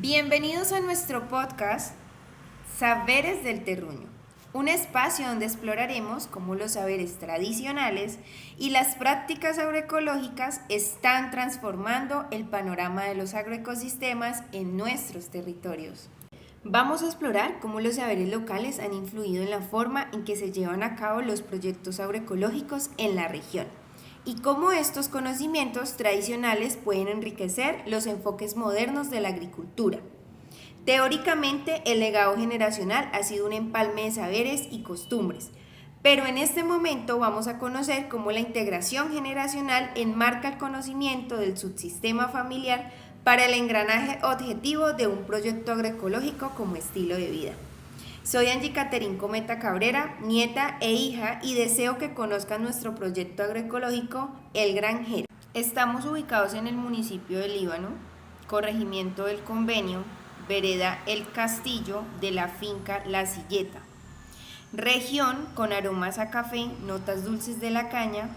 Bienvenidos a nuestro podcast Saberes del Terruño, un espacio donde exploraremos cómo los saberes tradicionales y las prácticas agroecológicas están transformando el panorama de los agroecosistemas en nuestros territorios. Vamos a explorar cómo los saberes locales han influido en la forma en que se llevan a cabo los proyectos agroecológicos en la región y cómo estos conocimientos tradicionales pueden enriquecer los enfoques modernos de la agricultura. Teóricamente, el legado generacional ha sido un empalme de saberes y costumbres, pero en este momento vamos a conocer cómo la integración generacional enmarca el conocimiento del subsistema familiar para el engranaje objetivo de un proyecto agroecológico como estilo de vida. Soy Angie Caterín Cometa Cabrera, nieta e hija, y deseo que conozcan nuestro proyecto agroecológico El Granjero. Estamos ubicados en el municipio de Líbano, corregimiento del Convenio, vereda El Castillo, de la finca La Silleta. Región con aromas a café, notas dulces de la caña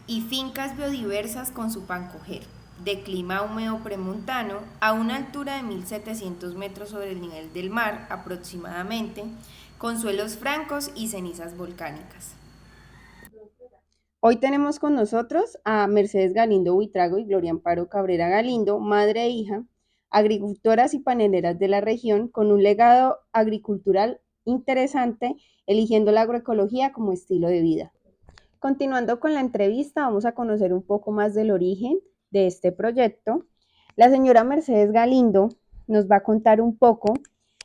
y fincas biodiversas con su pancoger, de clima húmedo premontano, a una altura de 1700 metros sobre el nivel del mar aproximadamente, con suelos francos y cenizas volcánicas. Hoy tenemos con nosotros a Mercedes Galindo Buitrago y Gloria Amparo Cabrera Galindo, madre e hija, agricultoras y paneleras de la región, con un legado agricultural interesante, eligiendo la agroecología como estilo de vida. Continuando con la entrevista, vamos a conocer un poco más del origen de este proyecto. La señora Mercedes Galindo nos va a contar un poco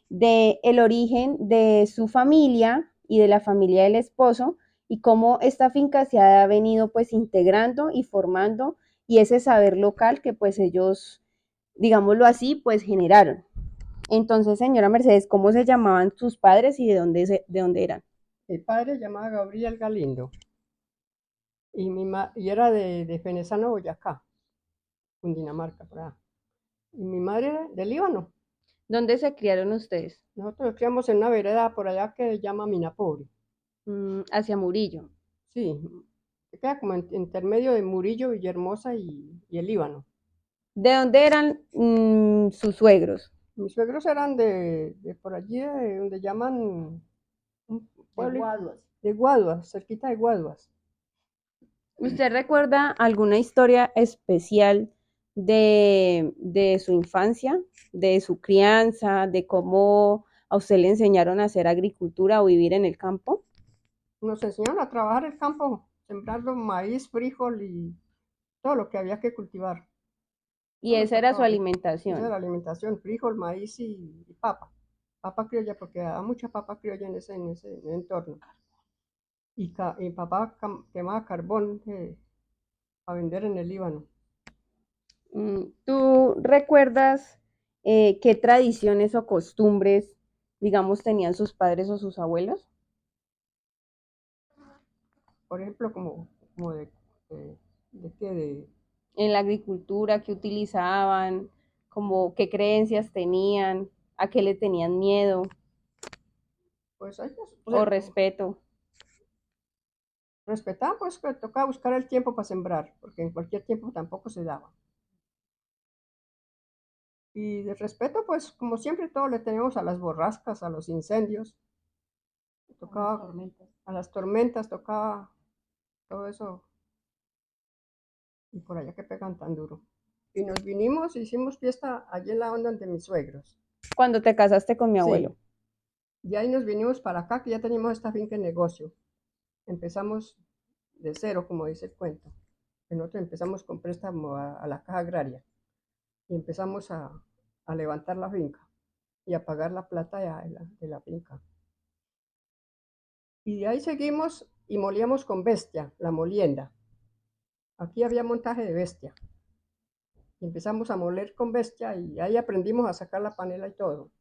del origen de su familia y de la familia del esposo y cómo esta finca se ha venido pues integrando y formando y ese saber local que pues ellos, digámoslo así, pues generaron. Entonces, señora Mercedes, ¿cómo se llamaban sus padres y de dónde eran? Mi padre se llamaba Gabriel Galindo y era de Fenesano, Boyacá, Cundinamarca, por allá. Y mi madre era de Líbano. ¿Dónde se criaron ustedes? Nosotros nos criamos en una vereda por allá que se llama Minapobre. Hacia Murillo. Sí, que queda como intermedio de Murillo, Villahermosa y el Líbano. ¿De dónde eran sus suegros? Mis suegros eran de por allí, de donde llaman un pueblo de Guaduas, cerquita de Guaduas. ¿Usted recuerda alguna historia especial de su infancia, de su crianza, de cómo a usted le enseñaron a hacer agricultura o vivir en el campo? Nos enseñaron a trabajar el campo, sembrando maíz, frijol y todo lo que había que cultivar. Y No nos esa era su tocaba. Esa era alimentación. la alimentación, frijol, maíz y papa. Papa criolla, porque había mucha papa criolla en ese entorno. Y papá quemaba carbón a vender en el Líbano. ¿Tú recuerdas qué tradiciones o costumbres, digamos, tenían sus padres o sus abuelos? Por ejemplo, como de qué, En la agricultura, qué utilizaban, como qué creencias tenían, a qué le tenían miedo pues hay que o respeto. respetar, pues que tocaba buscar el tiempo para sembrar, porque en cualquier tiempo tampoco se daba. Y de respeto, pues como siempre todo le tenemos a las borrascas, a los incendios, tocaba a las tormentas, tocaba todo eso y por allá que pegan tan duro. Y nos vinimos, hicimos fiesta allí en la onda de mis suegros. Cuando te casaste con mi Sí, abuelo. y ahí nos vinimos para acá, que ya teníamos esta finca en negocio. Empezamos de cero, como dice el cuento. Nosotros empezamos con préstamo a la caja agraria y empezamos a levantar la finca y a pagar la plata de la finca. Y de ahí seguimos y molíamos con bestia, la molienda. Aquí había montaje de bestia. Y empezamos a moler con bestia y ahí aprendimos a sacar la panela y todo.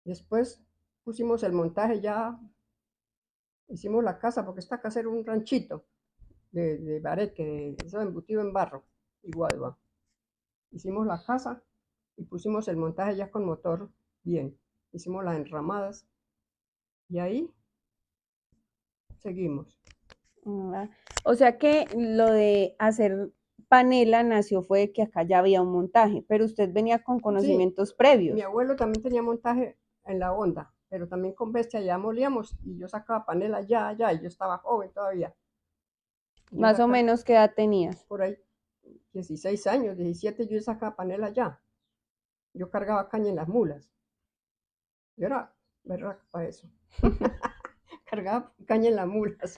Después pusimos el montaje ya, hicimos la casa, porque esta casa era un ranchito de bareque, eso embutido en barro y guadua. Hicimos la casa y pusimos el montaje ya con motor bien. Hicimos las enramadas y ahí seguimos. O sea que lo de hacer panela nació fue de que acá ya había un montaje, pero usted venía con conocimientos previos. Mi abuelo también tenía montaje en la honda, pero también con bestia ya molíamos y yo sacaba panela allá, y yo estaba joven todavía. Más o menos, ¿qué edad tenías? Por ahí, 16 años, 17, yo sacaba panela allá. Yo cargaba caña en las mulas. Yo era berraca para eso. Cargaba caña en las mulas.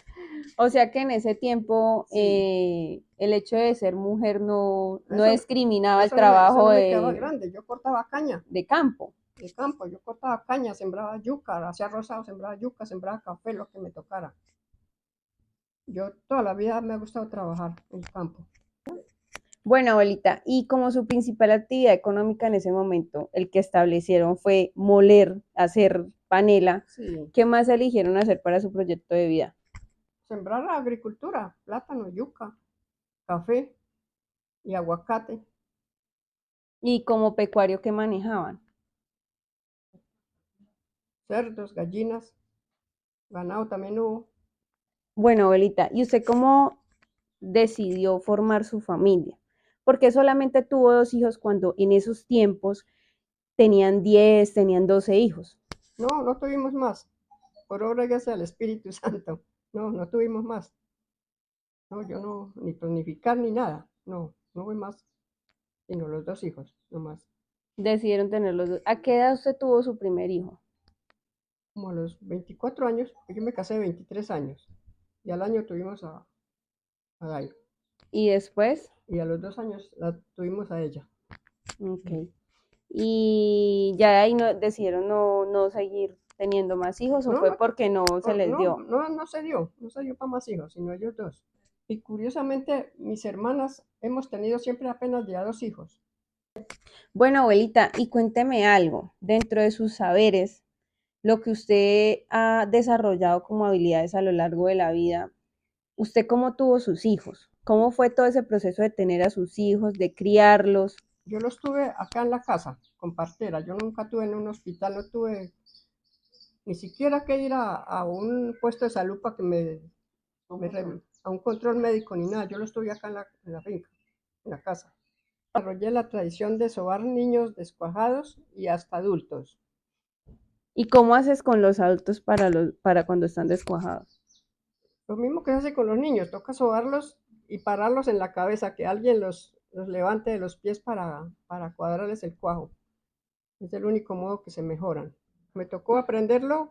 O sea que en ese tiempo el hecho de ser mujer no discriminaba el trabajo eso no me quedaba grande. Yo cortaba caña. De campo. De campo, yo cortaba caña, sembraba yuca, hacía rosado, sembraba yuca, sembraba café, lo que me tocara. Yo toda la vida me ha gustado trabajar en el campo. Bueno, abuelita, y como su principal actividad económica en ese momento, el que establecieron fue moler, hacer panela, sí. ¿Qué más eligieron hacer para su proyecto de vida? Sembrar la agricultura, plátano, yuca, café y aguacate. ¿Y como pecuario qué manejaban? Cerdos, gallinas, ganado también hubo. Bueno, abuelita, ¿y usted cómo decidió formar su familia? Porque solamente tuvo 2 hijos cuando en esos tiempos tenían 10, tenían 12 hijos. No, no tuvimos más. Por obra gracias al Espíritu Santo. No, no tuvimos más. No, yo no, ni planificar ni nada. No, no voy más, sino los 2 hijos, no más. Decidieron tener los 2. ¿A qué edad usted tuvo su primer hijo? Como a los 24 años, yo me casé de 23 años. Y al año tuvimos a Dairo. ¿Y después? Y a los 2 años la tuvimos a ella. Ok. Y ya ahí decidieron no seguir teniendo más hijos, ¿o fue porque no se les dio? No se dio para más hijos, sino ellos 2. Y curiosamente, mis hermanas hemos tenido siempre apenas ya 2 hijos. Bueno, abuelita, y cuénteme algo, dentro de sus saberes, lo que usted ha desarrollado como habilidades a lo largo de la vida, ¿usted cómo tuvo sus hijos? ¿Cómo fue todo ese proceso de tener a sus hijos, de criarlos? Yo los tuve acá en la casa, con partera. Yo nunca tuve en un hospital, no tuve ni siquiera que ir a un puesto de salud para que a un control médico ni nada. Yo los tuve acá en la finca, en la casa. Desarrollé la tradición de sobar niños descuajados y hasta adultos. ¿Y cómo haces con los adultos para cuando están descuajados? Lo mismo que se hace con los niños, toca sobarlos y pararlos en la cabeza, que alguien los levante de los pies para cuadrarles el cuajo. Es el único modo que se mejoran. Me tocó aprenderlo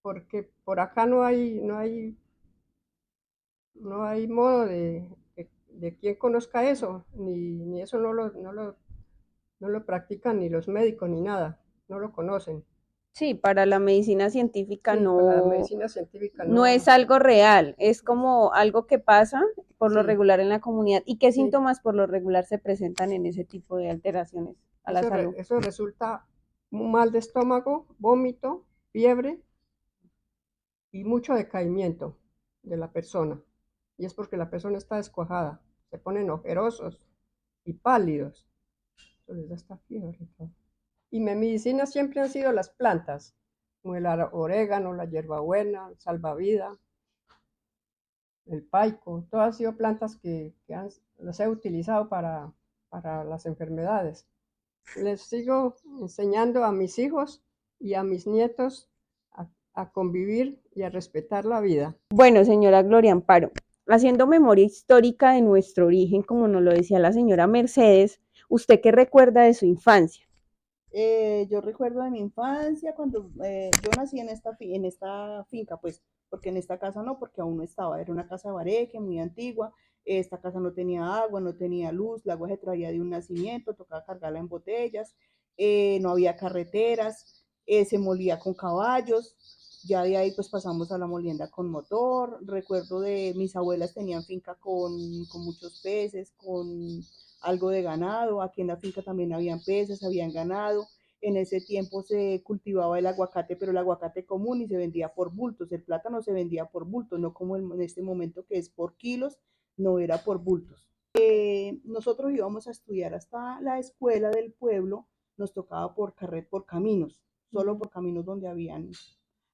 porque por acá no hay modo de quien conozca eso, ni eso no lo practican ni los médicos ni nada, no lo conocen. Sí, para la medicina científica Sí, para la medicina científica no es algo real, es como algo que pasa por lo Sí. regular en la comunidad. ¿Y qué Sí. síntomas por lo regular se presentan en ese tipo de alteraciones a la salud? Eso resulta un mal de estómago, vómito, fiebre y mucho decaimiento de la persona. Y es porque la persona está descuajada, se ponen ojerosos y pálidos. Eso les da esta fiebre y todo. Y mi medicina siempre han sido las plantas, como el orégano, la hierbabuena, el salvavidas, el paico, todas han sido plantas que las he utilizado para las enfermedades. Les sigo enseñando a mis hijos y a mis nietos a convivir y a respetar la vida. Bueno, señora Gloria Amparo, haciendo memoria histórica de nuestro origen, como nos lo decía la señora Mercedes, ¿usted qué recuerda de su infancia? Yo recuerdo de mi infancia cuando yo nací en esta finca, pues, porque en esta casa no, porque aún no estaba, era una casa de bareque, muy antigua, esta casa no tenía agua, no tenía luz, el agua se traía de un nacimiento, tocaba cargarla en botellas, no había carreteras, se molía con caballos, ya de ahí pues pasamos a la molienda con motor, recuerdo de mis abuelas tenían finca con muchos peces, con algo de ganado, aquí en la finca también habían peces, habían ganado, en ese tiempo se cultivaba el aguacate, pero el aguacate común y se vendía por bultos, el plátano se vendía por bultos, no como en este momento que es por kilos, no era por bultos. Nosotros íbamos a estudiar hasta la escuela del pueblo, nos tocaba por caminos, solo por caminos donde habían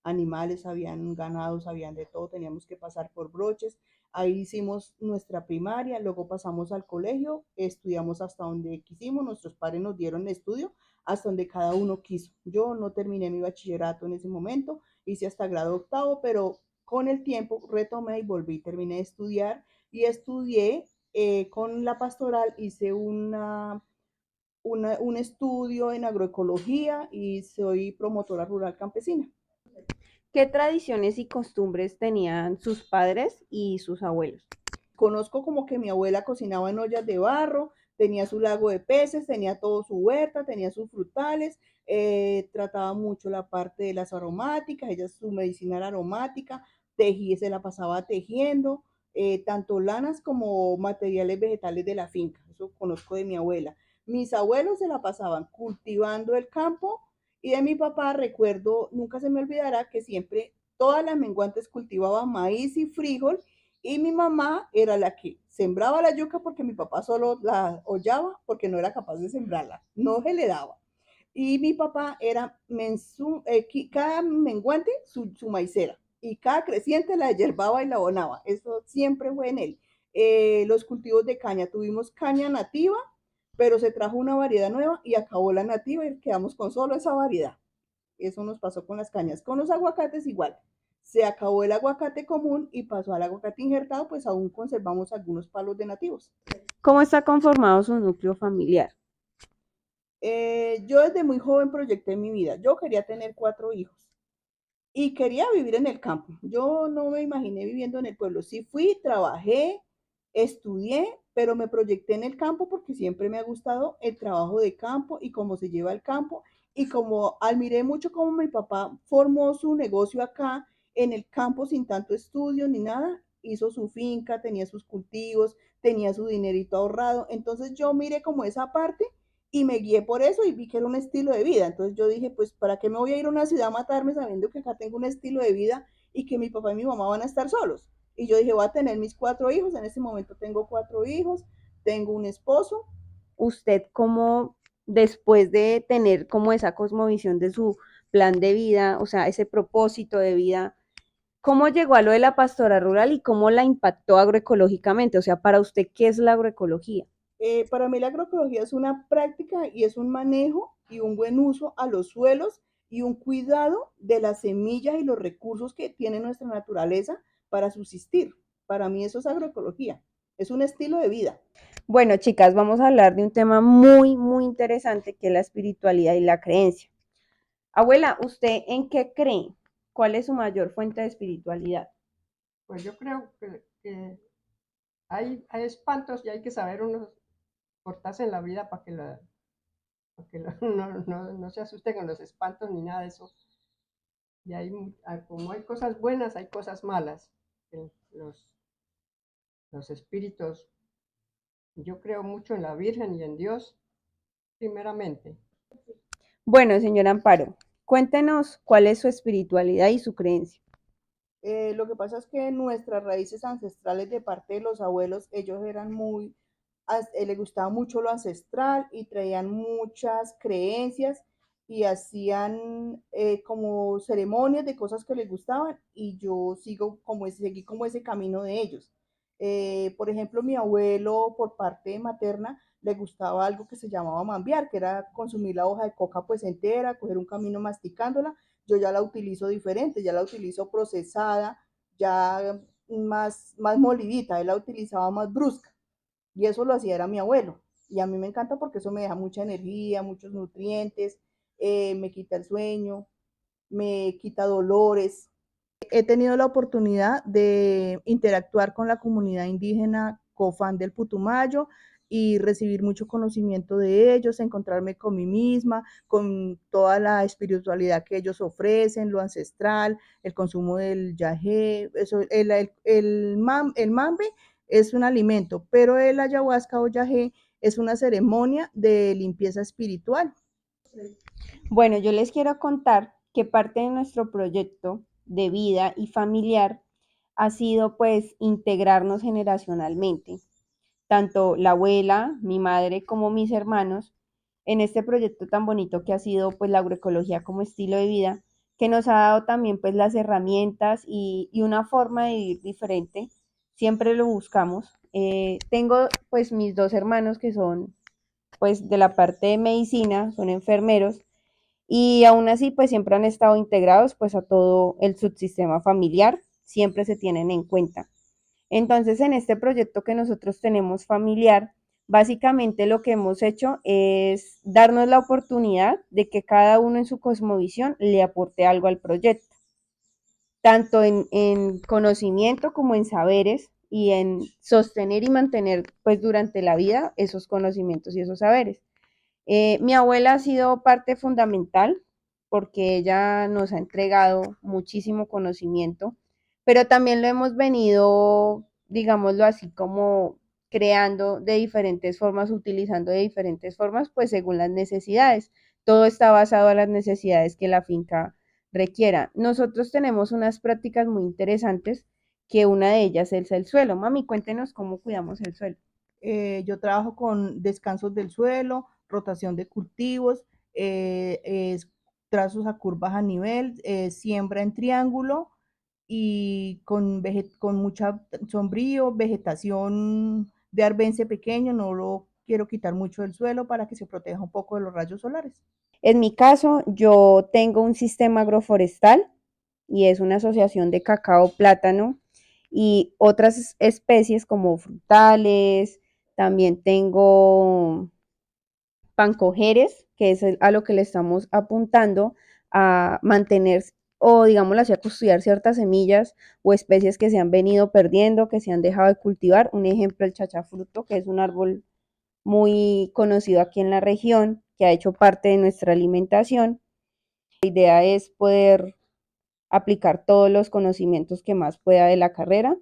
animales, habían ganados, habían de todo, teníamos que pasar por broches, Ahí hicimos nuestra primaria, luego pasamos al colegio, estudiamos hasta donde quisimos, nuestros padres nos dieron estudio hasta donde cada uno quiso. Yo no terminé mi bachillerato en ese momento, hice hasta grado octavo, pero con el tiempo retomé y volví, terminé de estudiar y estudié con la pastoral, hice un estudio en agroecología y soy promotora rural campesina. ¿Qué tradiciones y costumbres tenían sus padres y sus abuelos? Conozco como que mi abuela cocinaba en ollas de barro, tenía su lago de peces, tenía todo su huerta, tenía sus frutales, trataba mucho la parte de las aromáticas, ella su medicinal aromática, tejí, se la pasaba tejiendo, tanto lanas como materiales vegetales de la finca, eso conozco de mi abuela. Mis abuelos se la pasaban cultivando el campo y de mi papá recuerdo, nunca se me olvidará que siempre todas las menguantes cultivaban maíz y frijol y mi mamá era la que sembraba la yuca porque mi papá solo la hollaba porque no era capaz de sembrarla, no se le daba. Y mi papá era cada menguante su maicera y cada creciente la yerbaba y la abonaba. Eso siempre fue en él. Los cultivos de caña, tuvimos caña nativa, pero se trajo una variedad nueva y acabó la nativa y quedamos con solo esa variedad. Eso nos pasó con las cañas. Con los aguacates igual. Se acabó el aguacate común y pasó al aguacate injertado, pues aún conservamos algunos palos de nativos. ¿Cómo está conformado su núcleo familiar? Yo desde muy joven proyecté mi vida. Yo quería tener 4 hijos y quería vivir en el campo. Yo no me imaginé viviendo en el pueblo. Sí fui, trabajé, estudié, pero me proyecté en el campo porque siempre me ha gustado el trabajo de campo y cómo se lleva el campo. Y como admiré mucho cómo mi papá formó su negocio acá en el campo sin tanto estudio ni nada, hizo su finca, tenía sus cultivos, tenía su dinerito ahorrado. Entonces yo miré como esa parte y me guié por eso y vi que era un estilo de vida. Entonces yo dije, pues, ¿para qué me voy a ir a una ciudad a matarme sabiendo que acá tengo un estilo de vida y que mi papá y mi mamá van a estar solos? Y yo dije, voy a tener mis 4 hijos, en este momento tengo 4 hijos, tengo un esposo. ¿Usted cómo, después de tener como esa cosmovisión de su plan de vida, o sea, ese propósito de vida, cómo llegó a lo de la pastora rural y cómo la impactó agroecológicamente? O sea, para usted, ¿qué es la agroecología? Para mí la agroecología es una práctica y es un manejo y un buen uso a los suelos y un cuidado de las semillas y los recursos que tiene nuestra naturaleza para subsistir. Para mí eso es agroecología, es un estilo de vida. Bueno, chicas, vamos a hablar de un tema muy, muy interesante que es la espiritualidad y la creencia. Abuela, ¿usted en qué cree? ¿Cuál es su mayor fuente de espiritualidad? Pues yo creo que hay espantos y hay que saber unos portarse en la vida para que, no se asuste con los espantos ni nada de eso. Y como hay cosas buenas, hay cosas malas. Los, los espíritus, yo creo mucho en la Virgen y en Dios, primeramente. Bueno, señora Amparo, cuéntenos cuál es su espiritualidad y su creencia. Lo que pasa es que nuestras raíces ancestrales de parte de los abuelos, ellos eran les gustaba mucho lo ancestral y traían muchas creencias y hacían como ceremonias de cosas que les gustaban y yo seguí como ese camino de ellos. Por ejemplo, mi abuelo por parte materna le gustaba algo que se llamaba mambiar, que era consumir la hoja de coca pues entera, coger un camino masticándola. Yo ya la utilizo diferente, ya la utilizo procesada, ya más molidita, él la utilizaba más brusca y eso lo hacía era mi abuelo. Y a mí me encanta porque eso me deja mucha energía, muchos nutrientes, me quita el sueño, me quita dolores. He tenido la oportunidad de interactuar con la comunidad indígena Cofán del Putumayo y recibir mucho conocimiento de ellos, encontrarme con mí misma, con toda la espiritualidad que ellos ofrecen, lo ancestral, el consumo del yagé, eso, el mambe es un alimento, pero el ayahuasca o yagé es una ceremonia de limpieza espiritual. Bueno, yo les quiero contar que parte de nuestro proyecto de vida y familiar ha sido pues integrarnos generacionalmente, tanto la abuela, mi madre como mis hermanos, en este proyecto tan bonito que ha sido pues la agroecología como estilo de vida, que nos ha dado también pues las herramientas y una forma de vivir diferente, siempre lo buscamos. Tengo pues mis dos hermanos que son pues de la parte de medicina, son enfermeros, y aún así pues siempre han estado integrados pues a todo el subsistema familiar, siempre se tienen en cuenta. Entonces, en este proyecto que nosotros tenemos familiar, básicamente lo que hemos hecho es darnos la oportunidad de que cada uno en su cosmovisión le aporte algo al proyecto, tanto en conocimiento como en saberes y en sostener y mantener pues durante la vida esos conocimientos y esos saberes. Mi abuela ha sido parte fundamental porque ella nos ha entregado muchísimo conocimiento, pero también lo hemos venido, digámoslo así, como creando de diferentes formas, utilizando de diferentes formas, pues según las necesidades. Todo está basado en las necesidades que la finca requiera. Nosotros tenemos unas prácticas muy interesantes, que una de ellas es el suelo. Mami, cuéntenos cómo cuidamos el suelo. Yo trabajo con descansos del suelo, rotación de cultivos, trazos a curvas a nivel, siembra en triángulo y con mucha sombrío, vegetación de arbense pequeño, no lo quiero quitar mucho del suelo para que se proteja un poco de los rayos solares. En mi caso, yo tengo un sistema agroforestal y es una asociación de cacao, plátano y otras especies como frutales. También tengo pancojeres, que es a lo que le estamos apuntando a mantener o digámoslo así, a custodiar ciertas semillas o especies que se han venido perdiendo, que se han dejado de cultivar. Un ejemplo, el chachafruto, que es un árbol muy conocido aquí en la región, que ha hecho parte de nuestra alimentación. La idea es poder aplicar todos los conocimientos que más pueda de la carrera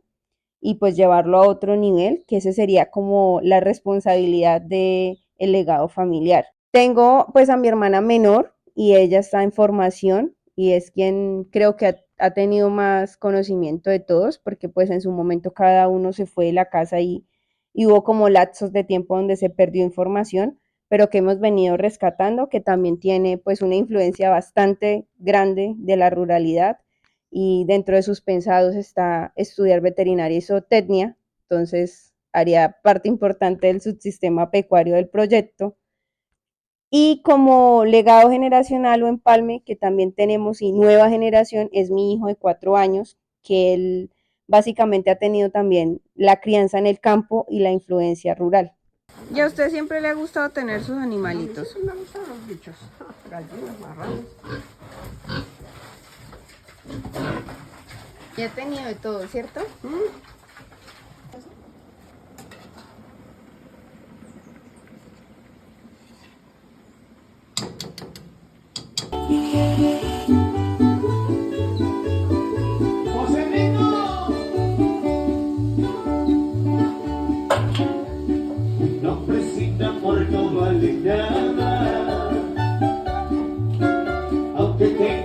y pues llevarlo a otro nivel, que ese sería como la responsabilidad de el legado familiar. Tengo pues a mi hermana menor y ella está en formación y es quien creo que ha tenido más conocimiento de todos, porque pues en su momento cada uno se fue de la casa y hubo como lapsos de tiempo donde se perdió información, pero que hemos venido rescatando, que también tiene pues una influencia bastante grande de la ruralidad, y dentro de sus pensados está estudiar veterinaria y zootecnia, entonces haría parte importante del subsistema pecuario del proyecto. Y como legado generacional o empalme que también tenemos y nueva generación es mi hijo de 4 años, que él básicamente ha tenido también la crianza en el campo y la influencia rural. ¿Y a usted siempre le ha gustado tener sus animalitos? A mí sí me gustan los bichos, gallinas, marranos. Y ha tenido de todo, ¿cierto? No precisa amor, no vale nada, aunque tenga